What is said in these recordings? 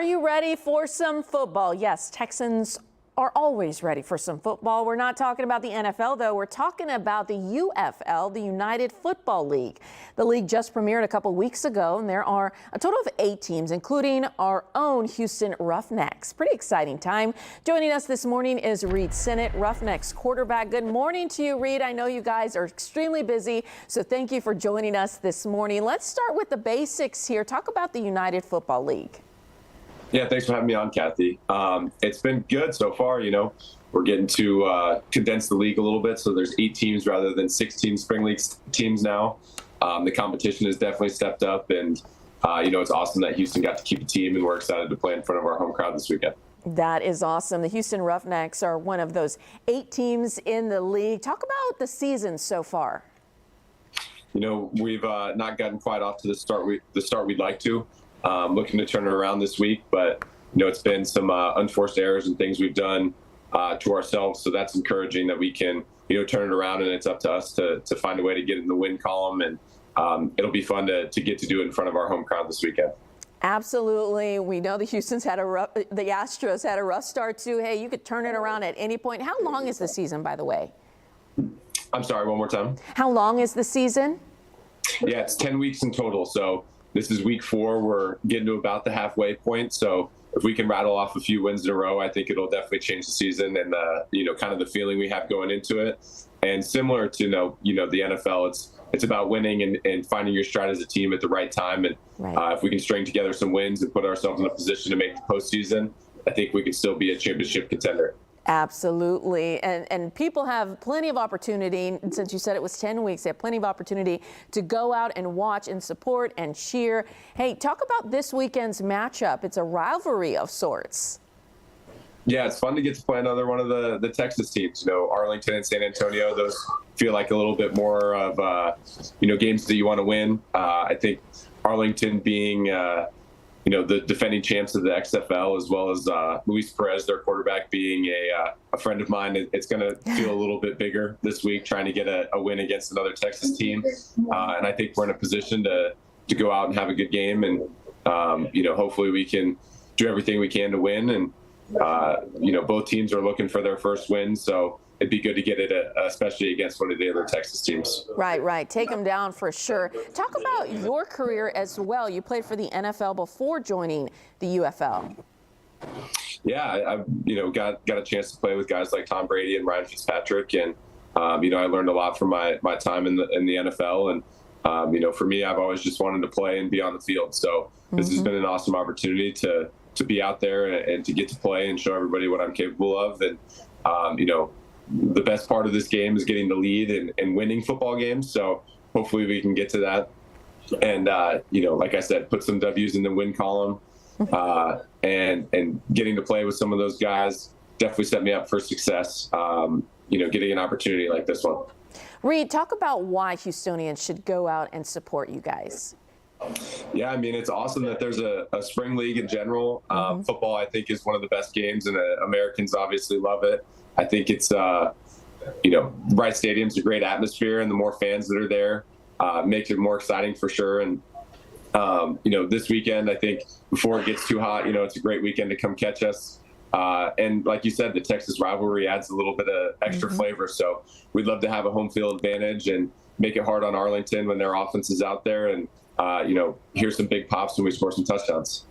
you ready for some football? Yes, Texans are always ready for some football. We're not talking about the NFL, though. We're talking about the UFL, the United Football League. The league just premiered a couple weeks ago, and there are a total of 8 teams, including our own Houston Roughnecks. Pretty exciting time. Joining us this morning is Reid Sinnett, Roughnecks quarterback. Good morning to you, Reid. I know you guys are extremely busy, so thank you for joining us this morning. Let's start with the basics here. Talk about the United Football League. Yeah, thanks for having me on, Kathy. It's been good so far. You know, we're getting to condense the league a little bit, so there's 8 teams rather than 16 spring league teams now. The competition has definitely stepped up, and you know, it's awesome that Houston got to keep a team, and we're excited to play in front of our home crowd this weekend. That is awesome. The Houston Roughnecks are one of those 8 teams in the league. Talk about the season so far. You know, we've not gotten quite off to the start we'd like to. Looking to turn it around this week, but you know, it's been some unforced errors and things we've done to ourselves, so that's encouraging that we can, you know, turn it around, and it's up to us to find a way to get in the win column, and it'll be fun to get to do it in front of our home crowd this weekend. Absolutely. We know the the Astros had a rough start too. Hey, you could turn it around at any point. How long is the season, by the way? I'm sorry, one more time. How long is the season? Yeah, it's 10 weeks in total, so this is week 4. We're getting to about the halfway point. So if we can rattle off a few wins in a row, I think it'll definitely change the season and, you know, kind of the feeling we have going into it. And similar to, you know, the NFL, it's about winning and finding your stride as a team at the right time. And if we can string together some wins and put ourselves in a position to make the postseason, I think we can still be a championship contender. Absolutely. And people have plenty of opportunity. Since you said it was 10 weeks, they have plenty of opportunity to go out and watch and support and cheer. Hey, talk about this weekend's matchup. It's a rivalry of sorts. Yeah, it's fun to get to play another one of the Texas teams. You know, Arlington and San Antonio, those feel like a little bit more of, you know, games that you want to win. I think Arlington being, you know, the defending champs of the XFL, as well as Luis Perez, their quarterback, being a friend of mine. It's going to feel a little bit bigger this week, trying to get a win against another Texas team. And I think we're in a position to go out and have a good game. And, you know, hopefully we can do everything we can to win. And, you know, both teams are looking for their first win. So it'd be good to get it, especially against one of the other Texas teams. Right. Take them down for sure. Talk about your career as well. You played for the NFL before joining the UFL. Yeah, I've you know, got a chance to play with guys like Tom Brady and Ryan Fitzpatrick, and you know, I learned a lot from my time in the NFL. And you know, for me, I've always just wanted to play and be on the field. So this has been an awesome opportunity to be out there and to get to play and show everybody what I'm capable of. And you know, the best part of this game is getting the lead and winning football games. So hopefully we can get to that. And, you know, like I said, put some W's in the win column, and getting to play with some of those guys definitely set me up for success, you know, getting an opportunity like this one. Reid, talk about why Houstonians should go out and support you guys. Yeah, I mean, it's awesome that there's a spring league in general. Football, I think, is one of the best games, and Americans obviously love it. I think it's, you know, Wright Stadium's a great atmosphere, and the more fans that are there makes it more exciting for sure. And, you know, this weekend, I think before it gets too hot, you know, it's a great weekend to come catch us. And like you said, the Texas rivalry adds a little bit of extra flavor. So we'd love to have a home field advantage and make it hard on Arlington when their offense is out there. And, you know, here's some big pops when we score some touchdowns.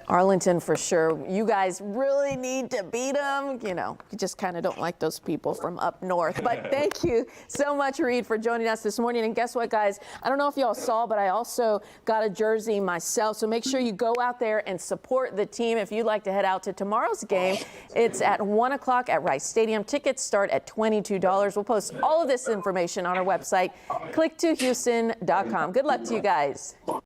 Arlington for sure. You guys really need to beat them. You know, you just kind of don't like those people from up north. But thank you so much, Reid, for joining us this morning. And guess what, guys? I don't know if y'all saw, but I also got a jersey myself. So make sure you go out there and support the team. If you'd like to head out to tomorrow's game, it's at 1 o'clock at Rice Stadium. Tickets start at $22. We'll post all of this information on our website, click2houston.com. Good luck to you guys.